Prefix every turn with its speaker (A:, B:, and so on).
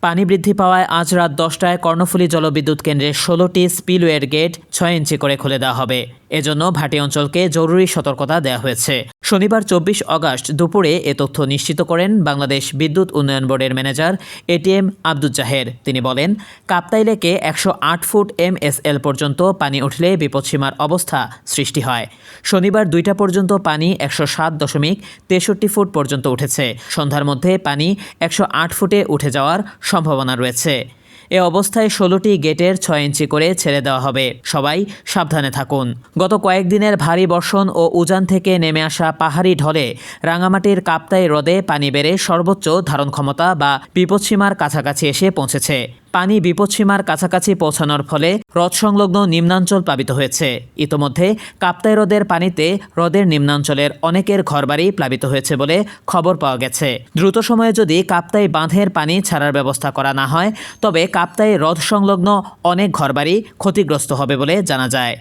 A: পানি বৃদ্ধি পাওয়ায় আজ রাত 10টায় কর্ণফুলী জলবিদ্যুৎ কেন্দ্রের 16টি স্পিলওয়ের গেট 6 ইঞ্চি করে খুলে দেওয়া হবে। এজন্য ভাটি অঞ্চলকে জরুরি সতর্কতা দেওয়া হয়েছে। শনিবার 24 আগস্ট দুপুরে এ তথ্য নিশ্চিত করেন বাংলাদেশ বিদ্যুৎ উন্নয়ন বোর্ডের ম্যানেজার এটিএম আব্দুল জাহের। তিনি বলেন, কাপ্তাই লেকে 108 ফুট MSL পর্যন্ত পানি উঠলে বিপদসীমার অবস্থা সৃষ্টি হয়। শনিবার 2টা পর্যন্ত পানি 107.63 ফুট পর্যন্ত উঠেছে। সন্ধ্যার মধ্যে পানি 108 ফুটে উঠে যাওয়ার সম্ভাবনা রয়েছে। এ অবস্থায় 16টি গেটের 6 ইঞ্চি করে ছেড়ে দেওয়া হবে। সবাই সাবধানে থাকুন। গত কয়েকদিনের ভারী বর্ষণ ও উজান থেকে নেমে আসা পাহাড়ি ঢলে রাঙামাটির কাপ্তাই হ্রদে পানি বেড়ে সর্বোচ্চ ধারণ ক্ষমতা বা বিপদসীমার কাছাকাছি এসে পৌঁছেছে। পানি বিপদসীমার কাছাকাছি পৌঁছানোর ফলে হ্রদ সংলগ্ন নিম্নাঞ্চল প্লাবিত হয়েছে। ইতোমধ্যে কাপ্তাই হ্রদের পানিতে হ্রদের নিম্নাঞ্চলের অনেকের ঘরবাড়ি প্লাবিত হয়েছে বলে খবর পাওয়া গেছে। দ্রুত সময়ে যদি কাপ্তাই বাঁধের পানি ছাড়ার ব্যবস্থা করা না হয়, তবে কাপ্তাই হ্রদ সংলগ্ন অনেক ঘরবাড়ি ক্ষতিগ্রস্ত হবে বলে জানা যায়।